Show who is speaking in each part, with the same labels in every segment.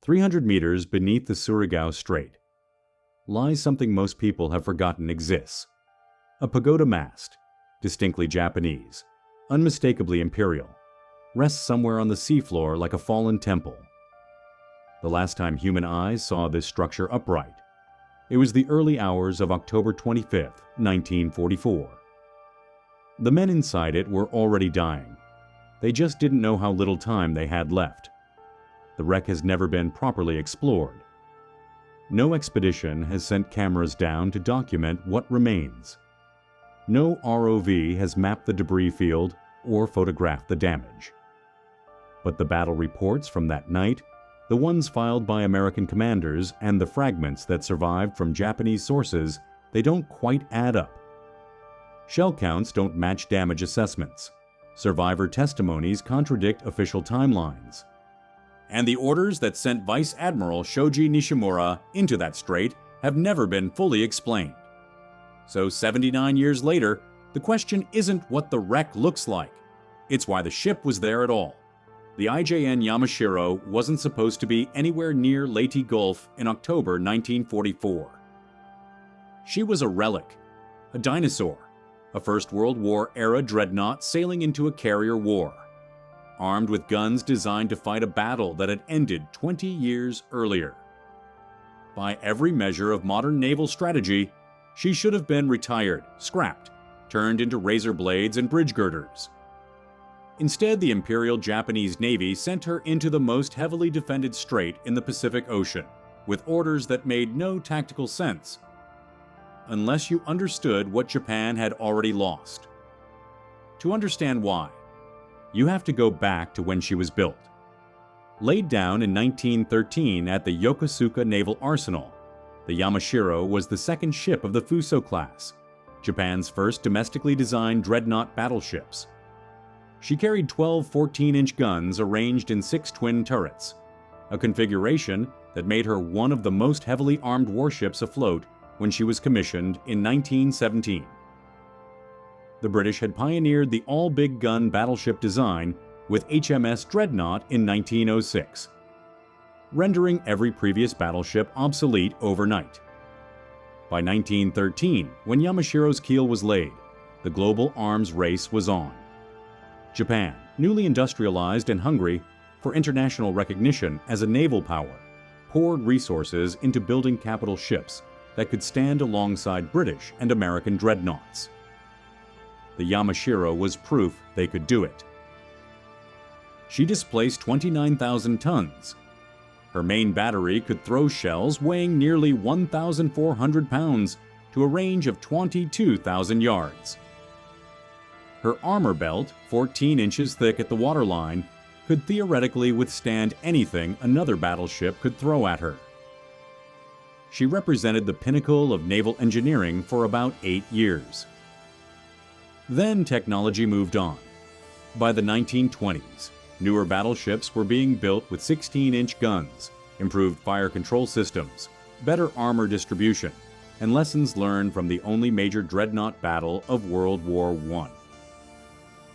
Speaker 1: 300 meters beneath the Surigao Strait lies something most people have forgotten exists. A pagoda mast, distinctly Japanese, unmistakably imperial, rests somewhere on the seafloor like a fallen temple. The last time human eyes saw this structure upright, it was the early hours of October 25, 1944. The men inside it were already dying. They just didn't know how little time they had left. The wreck has never been properly explored. No expedition has sent cameras down to document what remains. No ROV has mapped the debris field or photographed the damage. But the battle reports from that night, the ones filed by American commanders and the fragments that survived from Japanese sources, they don't quite add up. Shell counts don't match damage assessments. Survivor testimonies contradict official timelines. And the orders that sent Vice Admiral Shoji Nishimura into that strait have never been fully explained. So 79 years later, the question isn't what the wreck looks like. It's why the ship was there at all. The IJN Yamashiro wasn't supposed to be anywhere near Leyte Gulf in October 1944. She was a relic, a dinosaur, a First World War-era dreadnought sailing into a carrier war, armed with guns designed to fight a battle that had ended 20 years earlier. By every measure of modern naval strategy, she should have been retired, scrapped, turned into razor blades and bridge girders. Instead, the Imperial Japanese Navy sent her into the most heavily defended strait in the Pacific Ocean, with orders that made no tactical sense, unless you understood what Japan had already lost. To understand why, you have to go back to when she was built. Laid down in 1913 at the Yokosuka Naval Arsenal, the Yamashiro was the second ship of the Fuso class, Japan's first domestically designed dreadnought battleships. She carried 12 14-inch guns arranged in 6 twin turrets, a configuration that made her one of the most heavily armed warships afloat when she was commissioned in 1917. The British had pioneered the all-big gun battleship design with HMS Dreadnought in 1906, rendering every previous battleship obsolete overnight. By 1913, when Yamashiro's keel was laid, the global arms race was on. Japan, newly industrialized and hungry for international recognition as a naval power, poured resources into building capital ships that could stand alongside British and American dreadnoughts. The Yamashiro was proof they could do it. She displaced 29,000 tons. Her main battery could throw shells weighing nearly 1,400 pounds to a range of 22,000 yards. Her armor belt, 14 inches thick at the waterline, could theoretically withstand anything another battleship could throw at her. She represented the pinnacle of naval engineering for about 8 years. Then technology moved on. By the 1920s, newer battleships were being built with 16-inch guns, improved fire control systems, better armor distribution, and lessons learned from the only major dreadnought battle of World War I.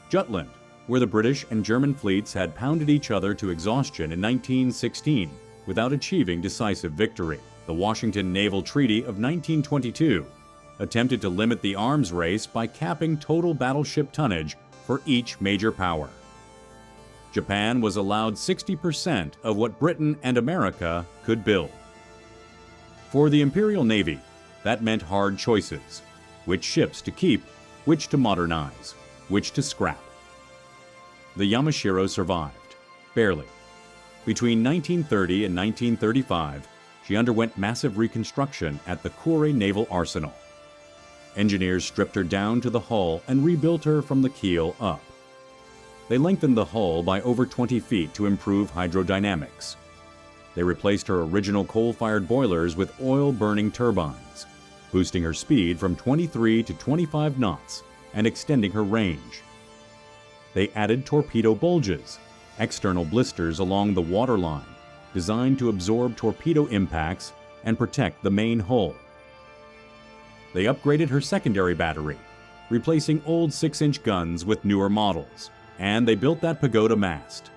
Speaker 1: Jutland, where the British and German fleets had pounded each other to exhaustion in 1916 without achieving decisive victory. The Washington Naval Treaty of 1922 attempted to limit the arms race by capping total battleship tonnage for each major power. Japan was allowed 60% of what Britain and America could build. For the Imperial Navy, that meant hard choices: which ships to keep, which to modernize, which to scrap. The Yamashiro survived, barely. Between 1930 and 1935, she underwent massive reconstruction at the Kure Naval Arsenal. Engineers stripped her down to the hull and rebuilt her from the keel up. They lengthened the hull by over 20 feet to improve hydrodynamics. They replaced her original coal-fired boilers with oil-burning turbines, boosting her speed from 23 to 25 knots and extending her range. They added torpedo bulges, external blisters along the waterline, designed to absorb torpedo impacts and protect the main hull. They upgraded her secondary battery, replacing old 6-inch guns with newer models. And they built that pagoda mast.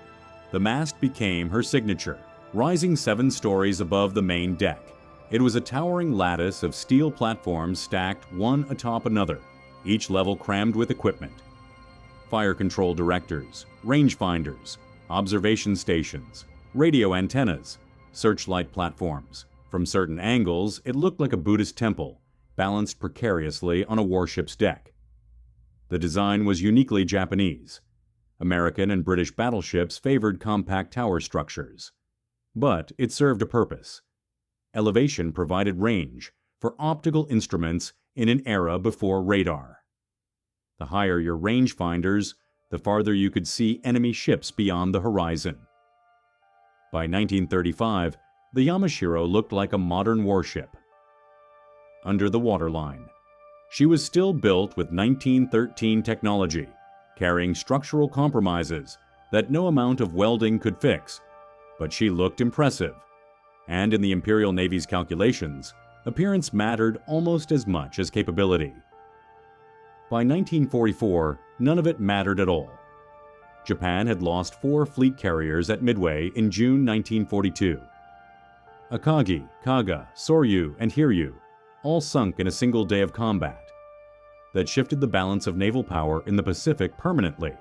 Speaker 1: The mast became her signature, rising 7 stories above the main deck. It was a towering lattice of steel platforms stacked one atop another, each level crammed with equipment. Fire control directors, rangefinders, observation stations, radio antennas, searchlight platforms. From certain angles, it looked like a Buddhist temple, balanced precariously on a warship's deck. The design was uniquely Japanese. American and British battleships favored compact tower structures. But it served a purpose. Elevation provided range for optical instruments in an era before radar. The higher your rangefinders, the farther you could see enemy ships beyond the horizon. By 1935, the Yamashiro looked like a modern warship. Under the waterline, she was still built with 1913 technology, carrying structural compromises that no amount of welding could fix, but she looked impressive. And in the Imperial Navy's calculations, appearance mattered almost as much as capability. By 1944, none of it mattered at all. Japan had lost 4 fleet carriers at Midway in June 1942. Akagi, Kaga, Soryu, and Hiryu all sunk in a single day of combat. That shifted the balance of naval power in the Pacific permanently.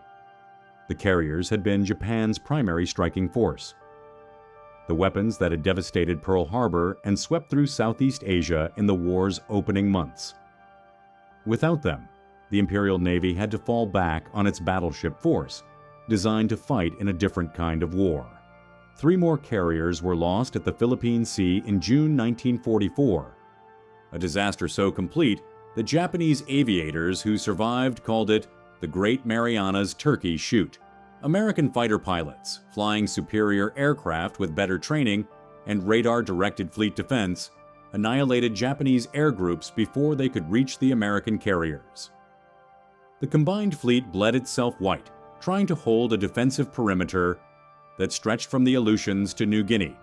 Speaker 1: The carriers had been Japan's primary striking force. The weapons that had devastated Pearl Harbor and swept through Southeast Asia in the war's opening months. Without them, the Imperial Navy had to fall back on its battleship force, designed to fight in a different kind of war. 3 more carriers were lost at the Philippine Sea in June 1944, a disaster so complete that Japanese aviators who survived called it the Great Marianas Turkey Shoot. American fighter pilots, flying superior aircraft with better training and radar-directed fleet defense, annihilated Japanese air groups before they could reach the American carriers. The combined fleet bled itself white, trying to hold a defensive perimeter that stretched from the Aleutians to New Guinea,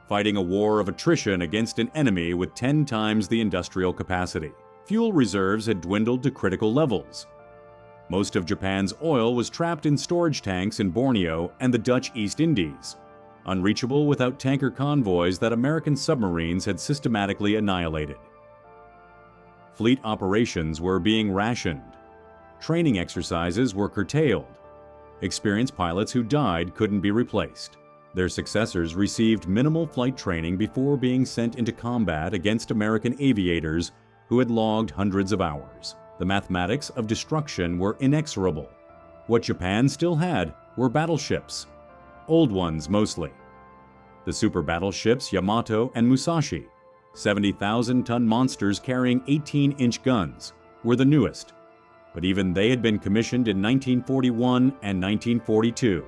Speaker 1: fighting a war of attrition against an enemy with 10 times the industrial capacity. Fuel reserves had dwindled to critical levels. Most of Japan's oil was trapped in storage tanks in Borneo and the Dutch East Indies, unreachable without tanker convoys that American submarines had systematically annihilated. Fleet operations were being rationed. Training exercises were curtailed. Experienced pilots who died couldn't be replaced. Their successors received minimal flight training before being sent into combat against American aviators who had logged hundreds of hours. The mathematics of destruction were inexorable. What Japan still had were battleships, old ones mostly. The super battleships Yamato and Musashi, 70,000-ton monsters carrying 18-inch guns, were the newest, but even they had been commissioned in 1941 and 1942.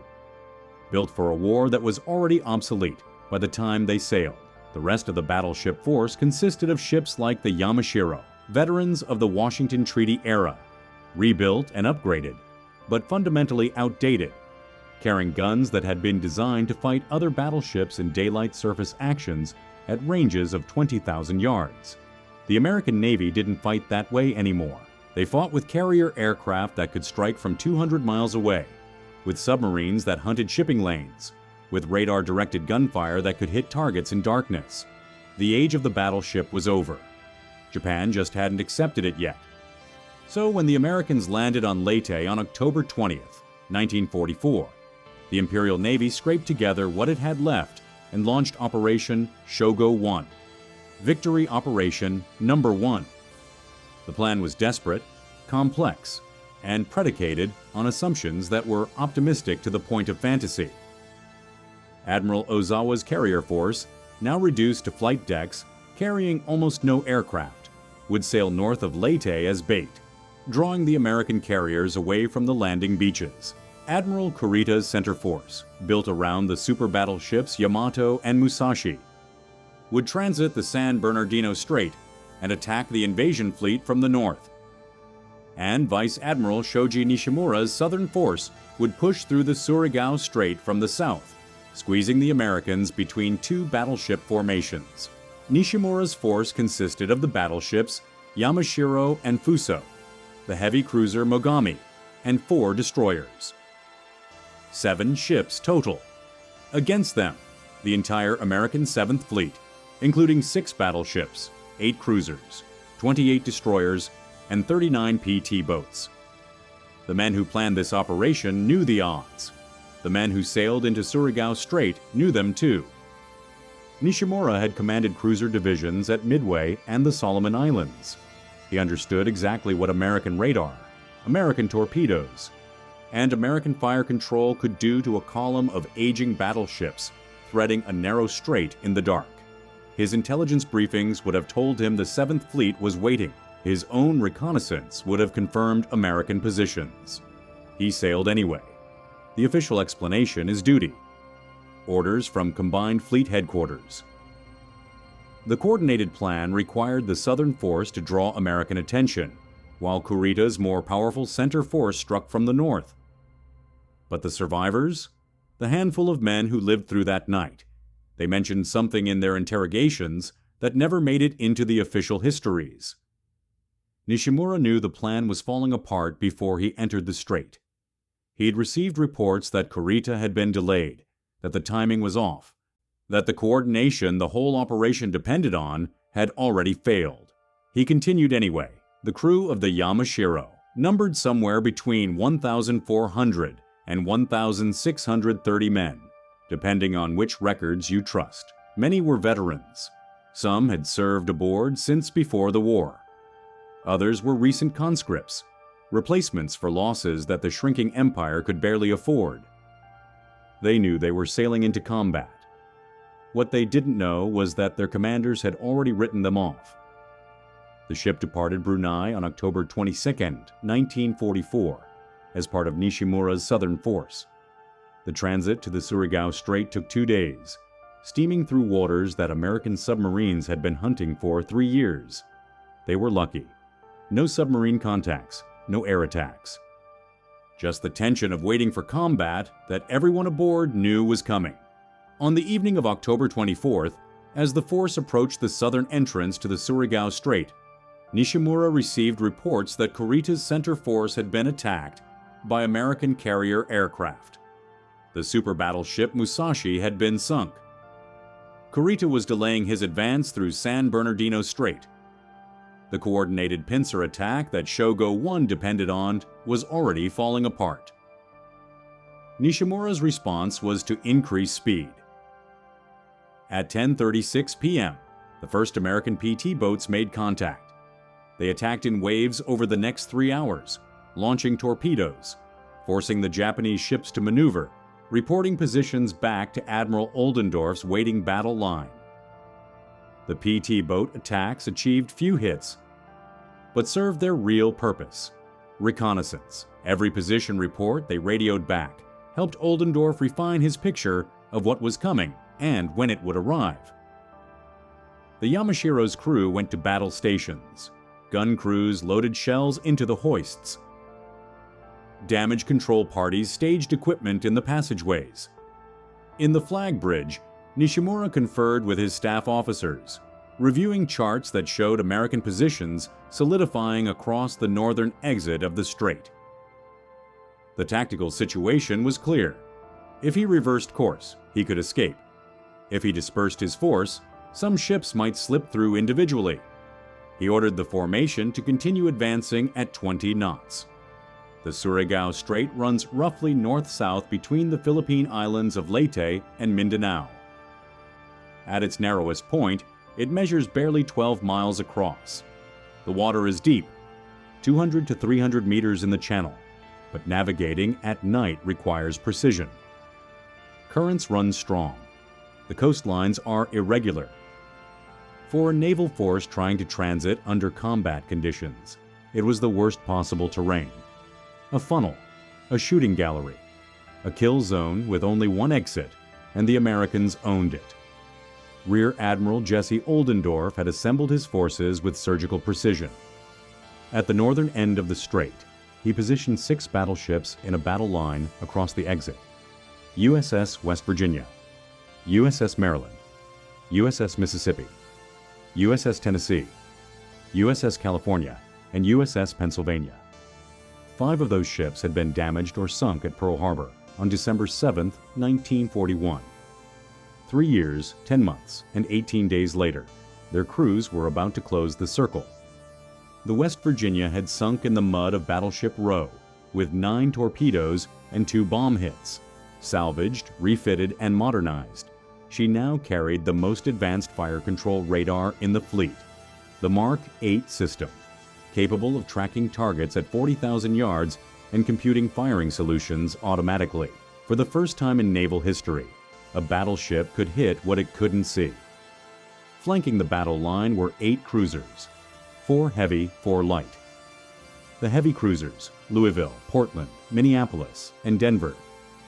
Speaker 1: Built for a war that was already obsolete by the time they sailed. The rest of the battleship force consisted of ships like the Yamashiro, veterans of the Washington Treaty era, rebuilt and upgraded, but fundamentally outdated, carrying guns that had been designed to fight other battleships in daylight surface actions at ranges of 20,000 yards. The American Navy didn't fight that way anymore. They fought with carrier aircraft that could strike from 200 miles away, with submarines that hunted shipping lanes, with radar-directed gunfire that could hit targets in darkness. The age of the battleship was over. Japan just hadn't accepted it yet. So when the Americans landed on Leyte on October 20th, 1944, the Imperial Navy scraped together what it had left and launched Operation Shogo One, Victory Operation Number 1. The plan was desperate, complex, and predicated on assumptions that were optimistic to the point of fantasy. Admiral Ozawa's carrier force, now reduced to flight decks carrying almost no aircraft, would sail north of Leyte as bait, drawing the American carriers away from the landing beaches. Admiral Kurita's center force, built around the super battleships Yamato and Musashi, would transit the San Bernardino Strait and attack the invasion fleet from the north. And Vice Admiral Shoji Nishimura's southern force would push through the Surigao Strait from the south, squeezing the Americans between 2 battleship formations. Nishimura's force consisted of the battleships Yamashiro and Fuso, the heavy cruiser Mogami, and 4 destroyers. 7 ships total. Against them, the entire American 7th Fleet, including 6 battleships, 8 cruisers, 28 destroyers, and 39 PT boats. The men who planned this operation knew the odds. The men who sailed into Surigao Strait knew them too. Nishimura had commanded cruiser divisions at Midway and the Solomon Islands. He understood exactly what American radar, American torpedoes, and American fire control could do to a column of aging battleships threading a narrow strait in the dark. His intelligence briefings would have told him the 7th Fleet was waiting. His own reconnaissance would have confirmed American positions. He sailed anyway. The official explanation is duty. Orders from Combined Fleet Headquarters. The coordinated plan required the Southern force to draw American attention, while Kurita's more powerful center force struck from the north. But the survivors? The handful of men who lived through that night. They mentioned something in their interrogations that never made it into the official histories. Nishimura knew the plan was falling apart before he entered the strait. He had received reports that Kurita had been delayed, that the timing was off, that the coordination the whole operation depended on had already failed. He continued anyway. The crew of the Yamashiro numbered somewhere between 1,400 and 1,630 men, depending on which records you trust. Many were veterans. Some had served aboard since before the war. Others were recent conscripts, replacements for losses that the shrinking empire could barely afford. They knew they were sailing into combat. What they didn't know was that their commanders had already written them off. The ship departed Brunei on October 22, 1944, as part of Nishimura's southern force. The transit to the Surigao Strait took 2 days, steaming through waters that American submarines had been hunting for 3 years. They were lucky. No submarine contacts, no air attacks. Just the tension of waiting for combat that everyone aboard knew was coming. On the evening of October 24th, as the force approached the southern entrance to the Surigao Strait, Nishimura received reports that Kurita's center force had been attacked by American carrier aircraft. The super battleship Musashi had been sunk. Kurita was delaying his advance through San Bernardino Strait. The coordinated pincer attack that Shogo One depended on was already falling apart. Nishimura's response was to increase speed. At 10:36 p.m., the first American PT boats made contact. They attacked in waves over the next 3 hours, launching torpedoes, forcing the Japanese ships to maneuver, reporting positions back to Admiral Oldendorf's waiting battle line. The PT boat attacks achieved few hits, but served their real purpose: reconnaissance. Every position report they radioed back helped Oldendorf refine his picture of what was coming and when it would arrive. The Yamashiro's crew went to battle stations. Gun crews loaded shells into the hoists. Damage control parties staged equipment in the passageways. In the flag bridge, Nishimura conferred with his staff officers, reviewing charts that showed American positions solidifying across the northern exit of the strait. The tactical situation was clear. If he reversed course, he could escape. If he dispersed his force, some ships might slip through individually. He ordered the formation to continue advancing at 20 knots. The Surigao Strait runs roughly north-south between the Philippine islands of Leyte and Mindanao. At its narrowest point, it measures barely 12 miles across. The water is deep, 200 to 300 meters in the channel, but navigating at night requires precision. Currents run strong. The coastlines are irregular. For a naval force trying to transit under combat conditions, it was the worst possible terrain. A funnel, a shooting gallery, a kill zone with only one exit, and the Americans owned it. Rear Admiral Jesse Oldendorf had assembled his forces with surgical precision. At the northern end of the strait, he positioned 6 battleships in a battle line across the exit: USS West Virginia, USS Maryland, USS Mississippi, USS Tennessee, USS California, and USS Pennsylvania. 5 of those ships had been damaged or sunk at Pearl Harbor on December 7, 1941. 3 years, 10 months, and 18 days later, their crews were about to close the circle. The West Virginia had sunk in the mud of Battleship Row, with 9 torpedoes and 2 bomb hits. Salvaged, refitted, and modernized, she now carried the most advanced fire control radar in the fleet, the Mark 8 system, capable of tracking targets at 40,000 yards and computing firing solutions automatically. For the first time in naval history, a battleship could hit what it couldn't see. Flanking the battle line were 8 cruisers, 4 heavy, 4 light. The heavy cruisers, Louisville, Portland, Minneapolis, and Denver,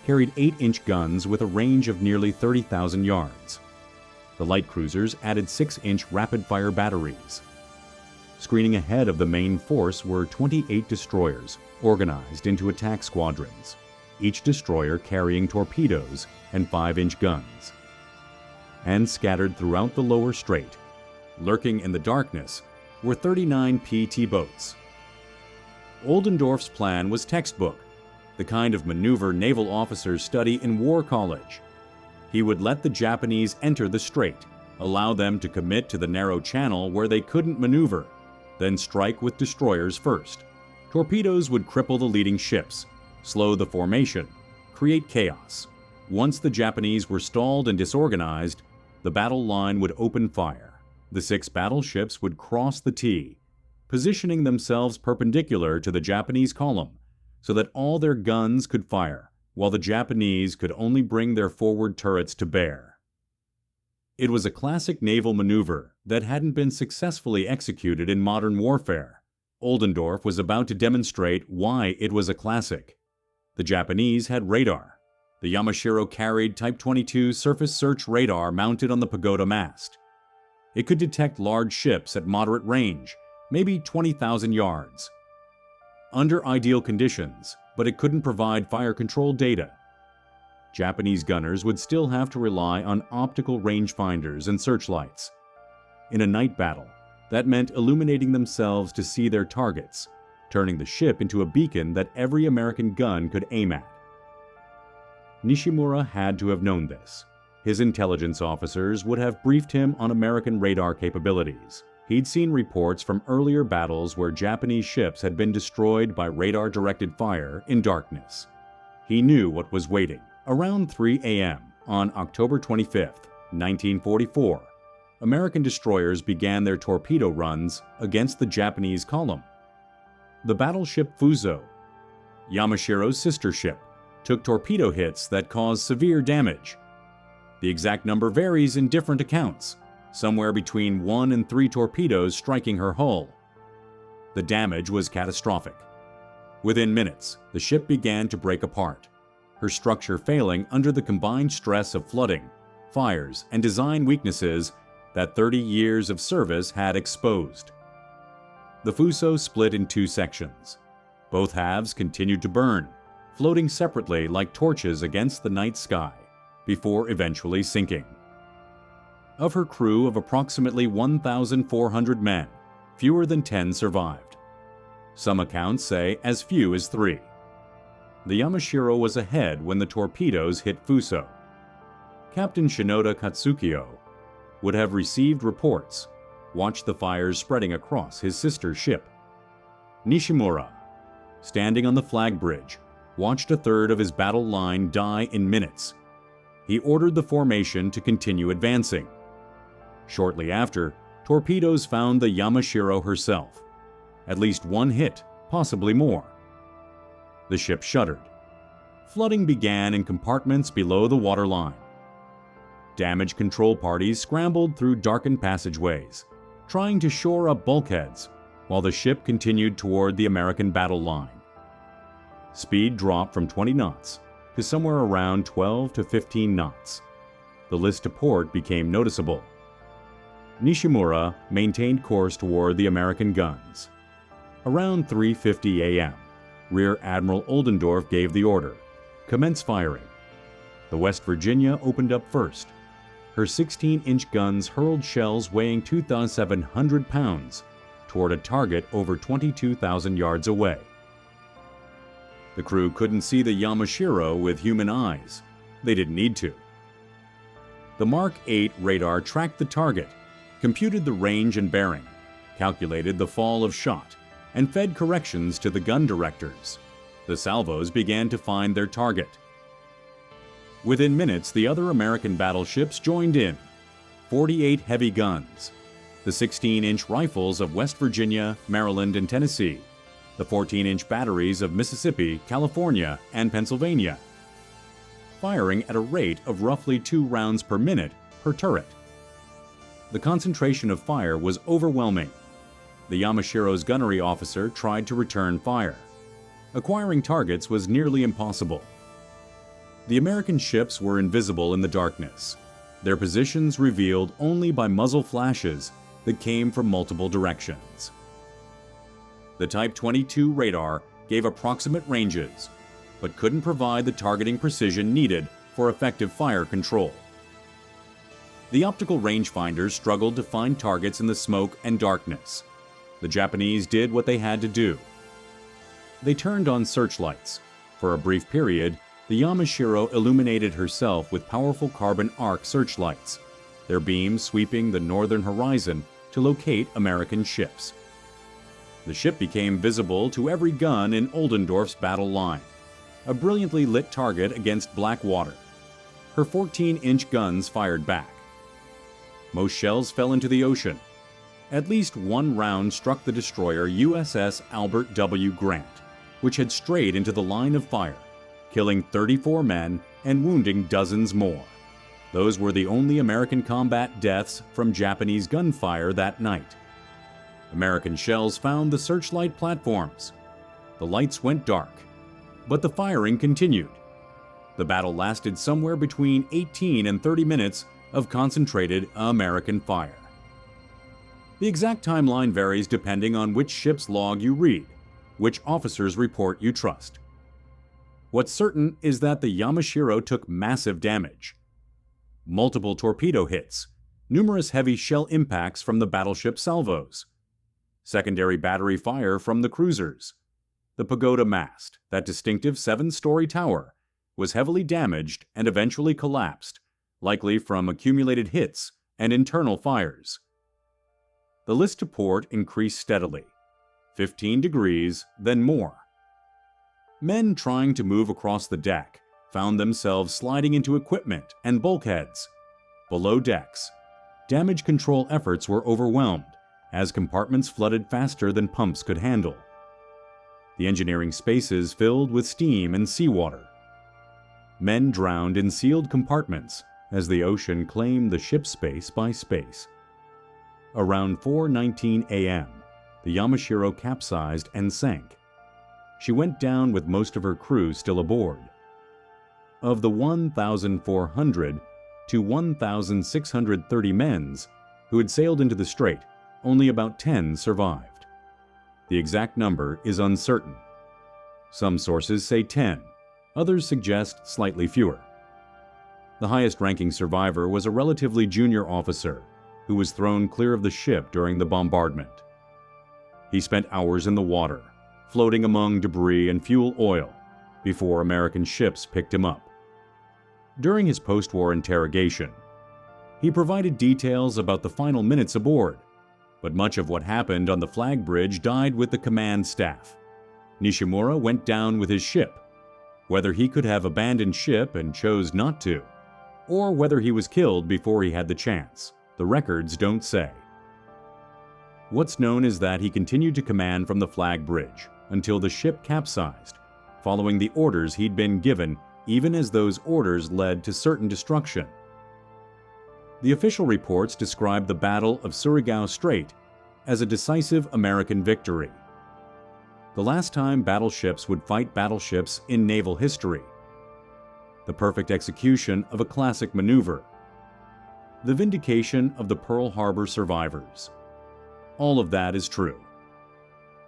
Speaker 1: carried 8-inch guns with a range of nearly 30,000 yards. The light cruisers added 6-inch rapid-fire batteries. Screening ahead of the main force were 28 destroyers, organized into attack squadrons, each destroyer carrying torpedoes and 5-inch guns. And scattered throughout the lower strait, lurking in the darkness, were 39 PT boats. Oldendorf's plan was textbook, the kind of maneuver naval officers study in war college. He would let the Japanese enter the strait, allow them to commit to the narrow channel where they couldn't maneuver, then strike with destroyers first. Torpedoes would cripple the leading ships, slow the formation, create chaos. Once the Japanese were stalled and disorganized, the battle line would open fire. The 6 battleships would cross the T, positioning themselves perpendicular to the Japanese column so that all their guns could fire, while the Japanese could only bring their forward turrets to bear. It was a classic naval maneuver that hadn't been successfully executed in modern warfare. Oldendorf was about to demonstrate why it was a classic. The Japanese had radar. The Yamashiro carried Type 22 surface search radar mounted on the pagoda mast. It could detect large ships at moderate range, maybe 20,000 yards. Under ideal conditions, but it couldn't provide fire control data. Japanese gunners would still have to rely on optical rangefinders and searchlights. In a night battle, that meant illuminating themselves to see their targets, turning the ship into a beacon that every American gun could aim at. Nishimura had to have known this. His intelligence officers would have briefed him on American radar capabilities. He'd seen reports from earlier battles where Japanese ships had been destroyed by radar-directed fire in darkness. He knew what was waiting. Around 3 a.m. on October 25, 1944, American destroyers began their torpedo runs against the Japanese column. The battleship Fuso, Yamashiro's sister ship, took torpedo hits that caused severe damage. The exact number varies in different accounts, somewhere between 1 and 3 torpedoes striking her hull. The damage was catastrophic. Within minutes, the ship began to break apart, her structure failing under the combined stress of flooding, fires, and design weaknesses that 30 years of service had exposed. The Fuso split in 2 sections. Both halves continued to burn, floating separately like torches against the night sky, before eventually sinking. Of her crew of approximately 1,400 men, fewer than 10 survived. Some accounts say as few as 3. The Yamashiro was ahead when the torpedoes hit Fuso. Captain Shinoda Katsukiyo would have received reports, watched the fires spreading across his sister ship. Nishimura, standing on the flag bridge, watched a third of his battle line die in minutes. He ordered the formation to continue advancing. Shortly after, torpedoes found the Yamashiro herself. At least 1 hit, possibly more. The ship shuddered. Flooding began in compartments below the waterline. Damage control parties scrambled through darkened passageways, trying to shore up bulkheads, while the ship continued toward the American battle line. Speed dropped from 20 knots to somewhere around 12 to 15 knots. The list to port became noticeable. Nishimura maintained course toward the American guns. Around 3:50 a.m., Rear Admiral Oldendorf gave the order, commence firing. The West Virginia opened up first. Her 16-inch guns hurled shells weighing 2,700 pounds toward a target over 22,000 yards away. The crew couldn't see the Yamashiro with human eyes. They didn't need to. The Mark 8 radar tracked the target, computed the range and bearing, calculated the fall of shot, and fed corrections to the gun directors. The salvos began to find their target. Within minutes, the other American battleships joined in. 48 heavy guns, the 16-inch rifles of West Virginia, Maryland, and Tennessee, the 14-inch batteries of Mississippi, California, and Pennsylvania, firing at a rate of roughly 2 rounds per minute per turret. The concentration of fire was overwhelming. The Yamashiro's gunnery officer tried to return fire. Acquiring targets was nearly impossible. The American ships were invisible in the darkness, their positions revealed only by muzzle flashes that came from multiple directions. The Type 22 radar gave approximate ranges, but couldn't provide the targeting precision needed for effective fire control. The optical rangefinders struggled to find targets in the smoke and darkness. The Japanese did what they had to do. They turned on searchlights. For a brief period, the Yamashiro illuminated herself with powerful carbon arc searchlights, their beams sweeping the northern horizon to locate American ships. The ship became visible to every gun in Oldendorf's battle line, a brilliantly lit target against black water. Her 14-inch guns fired back. Most shells fell into the ocean. At least one round struck the destroyer USS Albert W. Grant, which had strayed into the line of fire, killing 34 men and wounding dozens more. Those were the only American combat deaths from Japanese gunfire that night. American shells found the searchlight platforms. The lights went dark, but the firing continued. The battle lasted somewhere between 18 and 30 minutes of concentrated American fire. The exact timeline varies depending on which ship's log you read, which officer's report you trust. What's certain is that the Yamashiro took massive damage. Multiple torpedo hits, numerous heavy shell impacts from the battleship salvos, secondary battery fire from the cruisers. The pagoda mast, that distinctive 7-story tower, was heavily damaged and eventually collapsed, likely from accumulated hits and internal fires. The list to port increased steadily, 15 degrees, then more. Men trying to move across the deck found themselves sliding into equipment and bulkheads. Below decks, damage control efforts were overwhelmed as compartments flooded faster than pumps could handle. The engineering spaces filled with steam and seawater. Men drowned in sealed compartments as the ocean claimed the ship's space by space. Around 4:19 a.m., the Yamashiro capsized and sank. She went down with most of her crew still aboard. Of the 1,400 to 1,630 men who had sailed into the strait, only about 10 survived. The exact number is uncertain. Some sources say 10, others suggest slightly fewer. The highest-ranking survivor was a relatively junior officer who was thrown clear of the ship during the bombardment. He spent hours in the water, floating among debris and fuel oil, before American ships picked him up. During his post-war interrogation, he provided details about the final minutes aboard, but much of what happened on the flag bridge died with the command staff. Nishimura went down with his ship. Whether he could have abandoned ship and chose not to, or whether he was killed before he had the chance, the records don't say. What's known is that he continued to command from the flag bridge until the ship capsized, following the orders he'd been given, even as those orders led to certain destruction. The official reports describe the Battle of Surigao Strait as a decisive American victory. The last time battleships would fight battleships in naval history. The perfect execution of a classic maneuver. The vindication of the Pearl Harbor survivors. All of that is true.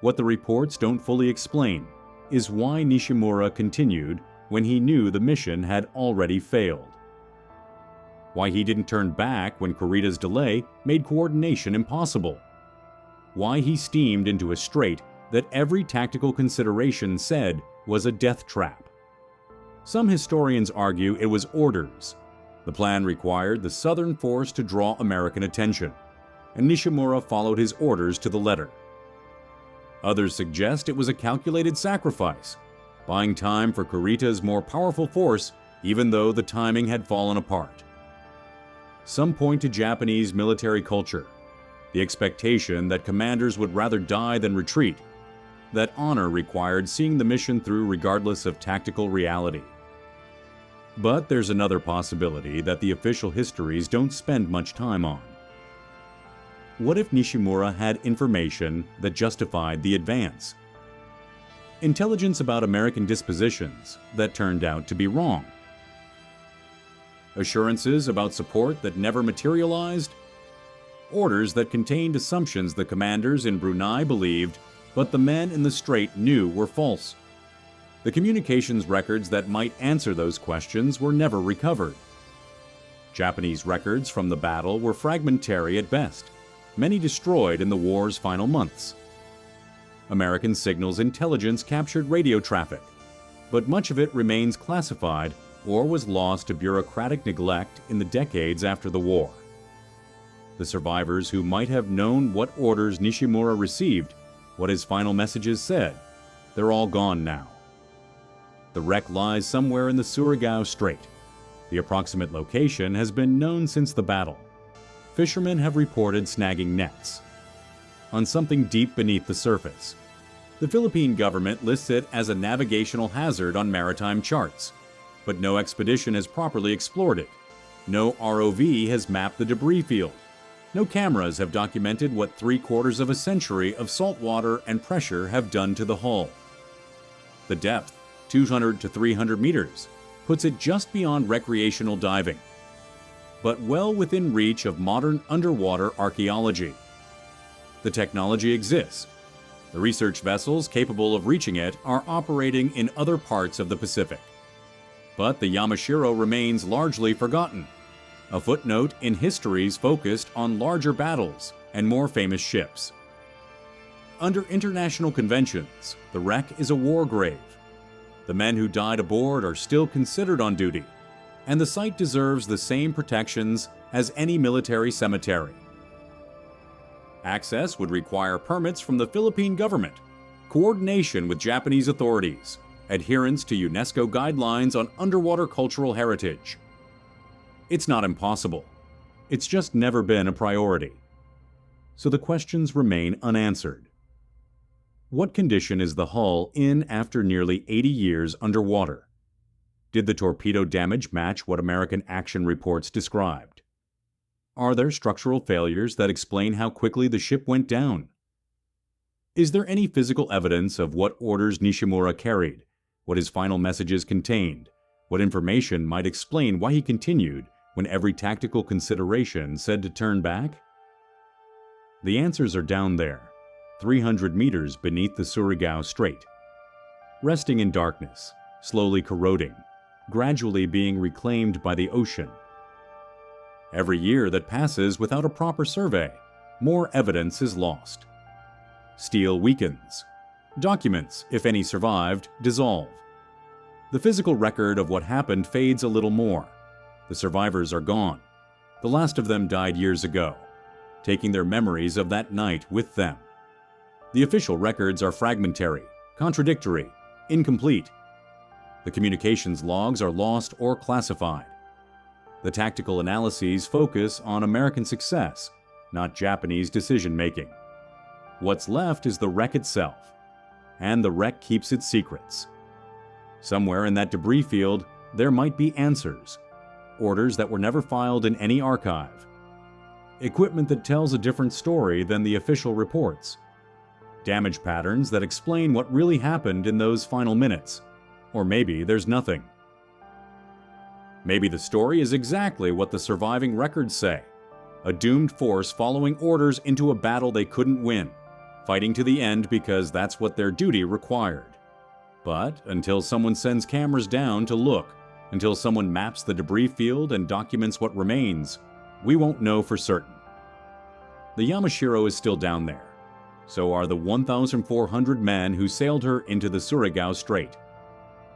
Speaker 1: What the reports don't fully explain is why Nishimura continued when he knew the mission had already failed. Why he didn't turn back when Kurita's delay made coordination impossible. Why he steamed into a strait that every tactical consideration said was a death trap. Some historians argue it was orders. The plan required the southern force to draw American attention, and Nishimura followed his orders to the letter. Others suggest it was a calculated sacrifice, buying time for Kurita's more powerful force even though the timing had fallen apart. Some point to Japanese military culture, the expectation that commanders would rather die than retreat, that honor required seeing the mission through regardless of tactical reality. But there's another possibility that the official histories don't spend much time on. What if Nishimura had information that justified the advance? Intelligence about American dispositions that turned out to be wrong? Assurances about support that never materialized? Orders that contained assumptions the commanders in Brunei believed, but the men in the Strait knew were false? The communications records that might answer those questions were never recovered. Japanese records from the battle were fragmentary at best, many destroyed in the war's final months. American signals intelligence captured radio traffic, but much of it remains classified or was lost to bureaucratic neglect in the decades after the war. The survivors who might have known what orders Nishimura received, what his final messages said, they're all gone now. The wreck lies somewhere in the Surigao Strait. The approximate location has been known since the battle. Fishermen have reported snagging nets on something deep beneath the surface. The Philippine government lists it as a navigational hazard on maritime charts, but no expedition has properly explored it. No ROV has mapped the debris field. No cameras have documented what 3/4 of a century of salt water and pressure have done to the hull. The depth, 200 to 300 meters, puts it just beyond recreational diving, but well within reach of modern underwater archaeology. The technology exists. The research vessels capable of reaching it are operating in other parts of the Pacific. But the Yamashiro remains largely forgotten, a footnote in histories focused on larger battles and more famous ships. Under international conventions, the wreck is a war grave. The men who died aboard are still considered on duty, and the site deserves the same protections as any military cemetery. Access would require permits from the Philippine government, coordination with Japanese authorities, adherence to UNESCO guidelines on underwater cultural heritage. It's not impossible. It's just never been a priority. So the questions remain unanswered. What condition is the hull in after nearly 80 years underwater? Did the torpedo damage match what American action reports described? Are there structural failures that explain how quickly the ship went down? Is there any physical evidence of what orders Nishimura carried, what his final messages contained, what information might explain why he continued when every tactical consideration said to turn back? The answers are down there, 300 meters beneath the Surigao Strait, resting in darkness, slowly corroding, gradually being reclaimed by the ocean. Every year that passes without a proper survey, more evidence is lost. Steel weakens. Documents, if any survived, dissolve. The physical record of what happened fades a little more. The survivors are gone. The last of them died years ago, taking their memories of that night with them. The official records are fragmentary, contradictory, incomplete. The communications logs are lost or classified. The tactical analyses focus on American success, not Japanese decision-making. What's left is the wreck itself, and the wreck keeps its secrets. Somewhere in that debris field, there might be answers, orders that were never filed in any archive, equipment that tells a different story than the official reports, damage patterns that explain what really happened in those final minutes, or maybe there's nothing. Maybe the story is exactly what the surviving records say, a doomed force following orders into a battle they couldn't win, fighting to the end because that's what their duty required. But until someone sends cameras down to look, until someone maps the debris field and documents what remains, we won't know for certain. The Yamashiro is still down there. So are the 1,400 men who sailed her into the Surigao Strait.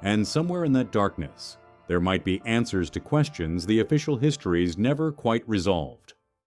Speaker 1: And somewhere in that darkness, There might be answers to questions the official histories never quite resolved.